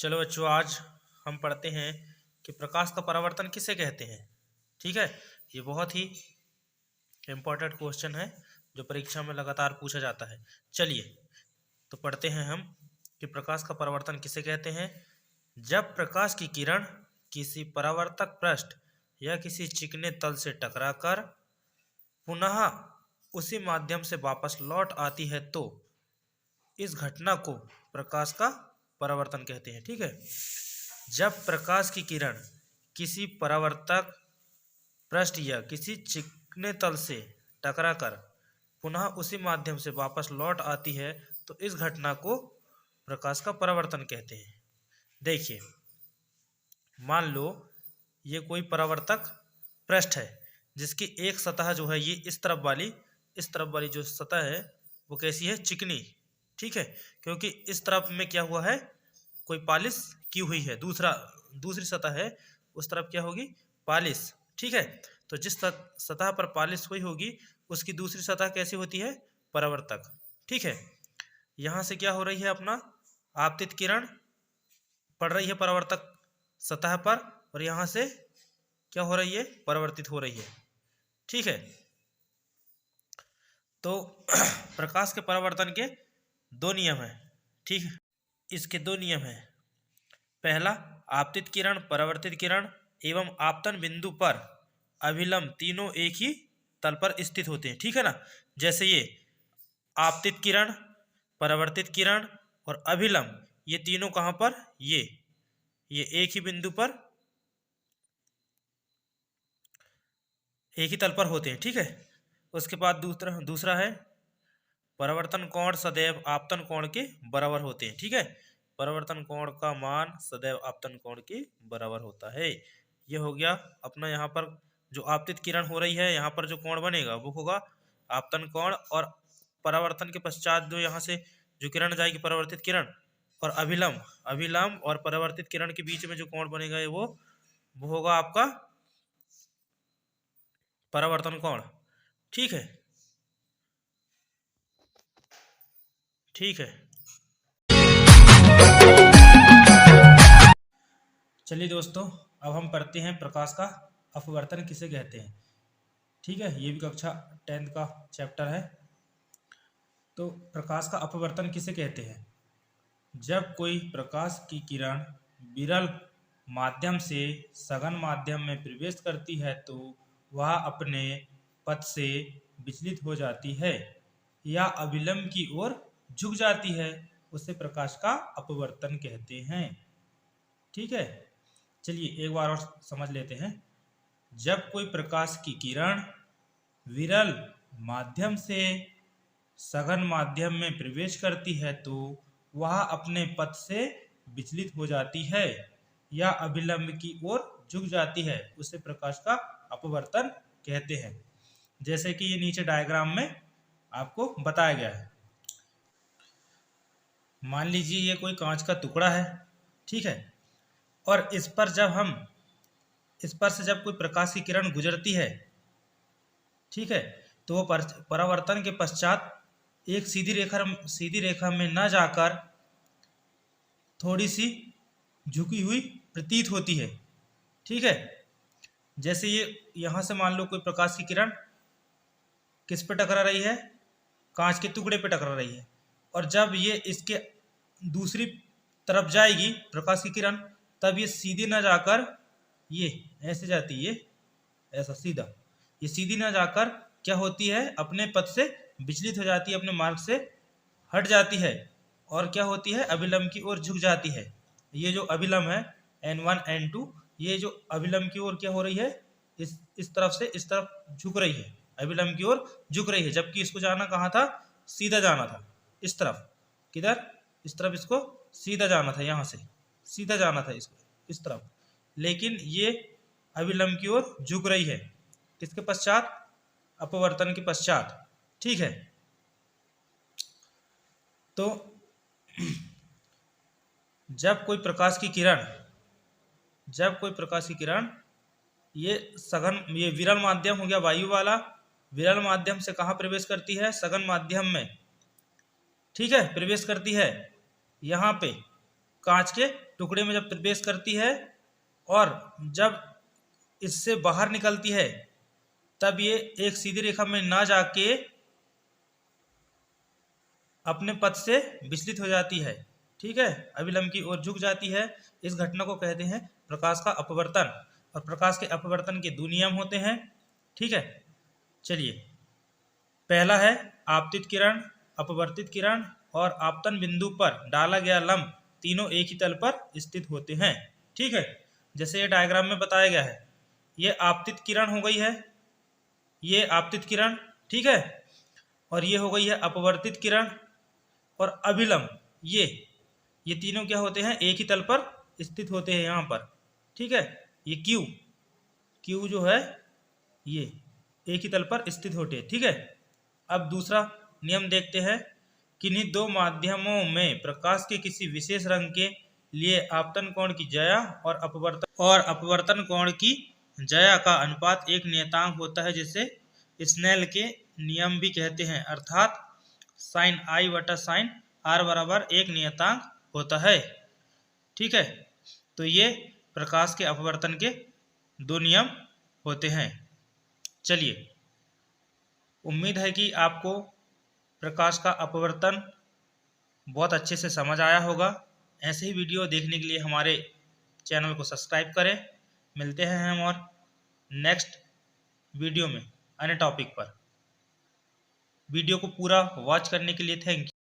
चलो बच्चों, आज हम पढ़ते हैं कि प्रकाश का परावर्तन किसे कहते हैं। ठीक है, ये बहुत ही इम्पोर्टेंट क्वेश्चन है जो परीक्षा में लगातार पूछा जाता है। चलिए तो पढ़ते हैं हम कि प्रकाश का परावर्तन किसे कहते हैं। जब प्रकाश की किरण किसी परावर्तक पृष्ठ या किसी चिकने तल से टकराकर पुनः उसी माध्यम से वापस लौट आती है तो इस घटना को प्रकाश का परावर्तन कहते हैं। ठीक है, जब प्रकाश की किरण किसी परावर्तक पृष्ठ या किसी चिकने तल से टकराकर पुनः उसी माध्यम से वापस लौट आती है तो इस घटना को प्रकाश का परावर्तन कहते हैं। देखिए, मान लो ये कोई परावर्तक पृष्ठ है जिसकी एक सतह जो है ये इस तरफ वाली जो सतह है वो कैसी है, चिकनी। ठीक है, क्योंकि इस तरफ में क्या हुआ है, कोई पालिश की हुई है, दूसरी सतह है उस तरफ क्या होगी, पालिश। ठीक है, तो जिस सतह पर पालिश हुई होगी उसकी दूसरी सतह कैसी होती है, परावर्तक। ठीक है, यहाँ से क्या हो रही है, अपना आपतित किरण पड़ रही है परावर्तक सतह पर और यहाँ से क्या हो रही है, परावर्तित हो रही है। ठीक है, तो प्रकाश के परावर्तन के दो नियम हैं। ठीक है, इसके दो नियम हैं। पहला, आपतित किरण, परावर्तित किरण एवं आपतन बिंदु पर अभिलंब तीनों एक ही तल पर स्थित होते हैं। ठीक है ना, जैसे ये आपतित किरण, परावर्तित किरण और अभिलंब, ये तीनों कहाँ पर, ये एक ही बिंदु पर एक ही तल पर होते हैं। ठीक है, उसके बाद दूसरा है परावर्तन कोण सदैव आपतन कोण के बराबर होते हैं। ठीक है, परावर्तन कोण का मान सदैव आपतन कोण के बराबर होता है। ये हो गया अपना, यहाँ पर जो आपतित किरण हो रही है यहाँ पर जो कोण बनेगा वो होगा आपतन कोण, और परावर्तन के पश्चात जो यहाँ से जो किरण जाएगी, परावर्तित किरण, और अभिलंब और परावर्तित किरण के बीच में जो कोण बनेगा वो होगा आपका परावर्तन कोण। ठीक है, ठीक है। चलिए दोस्तों, अब हम पढ़ते हैं प्रकाश का अपवर्तन किसे कहते हैं। ठीक है, ये भी कक्षा 10th का चैप्टर है। तो प्रकाश का अपवर्तन किसे कहते हैं, जब कोई प्रकाश की किरण विरल माध्यम से सघन माध्यम में प्रवेश करती है तो वह अपने पथ से विचलित हो जाती है या अभिलंब की ओर झुक जाती है, उसे प्रकाश का अपवर्तन कहते हैं। ठीक है, चलिए एक बार और समझ लेते हैं। जब कोई प्रकाश की किरण विरल माध्यम से सघन माध्यम में प्रवेश करती है तो वह अपने पथ से विचलित हो जाती है या अभिलंब की ओर झुक जाती है, उसे प्रकाश का अपवर्तन कहते हैं। जैसे कि ये नीचे डायग्राम में आपको बताया गया है। मान लीजिए ये कोई कांच का टुकड़ा है। ठीक है, और इस पर से जब कोई प्रकाश की किरण गुजरती है, ठीक है, तो वो परावर्तन के पश्चात एक सीधी रेखा में न जाकर थोड़ी सी झुकी हुई प्रतीत होती है। ठीक है, जैसे ये यहाँ से मान लो कोई प्रकाश की किरण किस पे टकरा रही है, कांच के टुकड़े पे टकरा रही है, और जब ये इसके दूसरी तरफ जाएगी प्रकाश की किरण, तब ये सीधी ना जाकर ये ऐसे जाती है, ऐसा सीधा, ये सीधी ना जाकर क्या होती है, अपने पथ से विचलित हो जाती है, अपने मार्ग से हट जाती है और क्या होती है, अभिलंब की ओर झुक जाती है। ये जो अभिलंब है N1 N2, ये जो अभिलंब की ओर क्या हो रही है, इस तरफ से इस तरफ झुक रही है, अभिलंब की ओर झुक रही है, जबकि इसको जाना कहाँ था, सीधा जाना था इस तरफ। किधर, इस तरफ इसको सीधा जाना था, यहाँ से सीधा जाना था इसको इस तरफ, लेकिन ये अभिलंब की ओर झुक रही है, किसके पश्चात, अपवर्तन के पश्चात। ठीक है, तो जब कोई प्रकाश की किरण ये विरल माध्यम हो गया, वायु वाला विरल माध्यम से कहाँ प्रवेश करती है, सघन माध्यम में। ठीक है, प्रवेश करती है यहाँ पे, कांच के टुकड़े में जब प्रवेश करती है और जब इससे बाहर निकलती है तब ये एक सीधी रेखा में ना जाके अपने पथ से विचलित हो जाती है, ठीक है, अभिलंब की ओर झुक जाती है। इस घटना को कहते हैं प्रकाश का अपवर्तन। और प्रकाश के अपवर्तन के दो नियम होते हैं, ठीक है। चलिए, पहला है आपतित किरण, अपवर्तित किरण और आपतन बिंदु पर डाला गया लंब तीनों एक ही तल पर स्थित होते हैं, ठीक है। जैसे ये डायग्राम में बताया गया है, ये आपतित किरण हो गई है, ये आपतित किरण, ठीक है, और ये हो गई है अपवर्तित किरण और अभिलंब, ये तीनों क्या होते हैं, एक ही तल पर स्थित होते हैं यहाँ पर, ठीक है। ये क्यू जो है ये एक ही तल पर स्थित होते हैं, ठीक है। अब दूसरा नियम देखते हैं, किन्हीं दो माध्यमों में प्रकाश के किसी विशेष रंग के लिए आपतन कोण की ज्या और अपवर्तन कोण की ज्या का अनुपात एक नियतांक होता है, जिसे स्नेल के नियम भी कहते हैं, अर्थात साइन आई बटा साइन आर बराबर एक नियतांक होता है, ठीक है। तो ये प्रकाश के अपवर्तन के दो नियम होते हैं। चलिए, उम्मीद है कि आपको प्रकाश का अपवर्तन बहुत अच्छे से समझ आया होगा। ऐसे ही वीडियो देखने के लिए हमारे चैनल को सब्सक्राइब करें। मिलते हैं हम और नेक्स्ट वीडियो में अन्य टॉपिक पर। वीडियो को पूरा वॉच करने के लिए थैंक यू।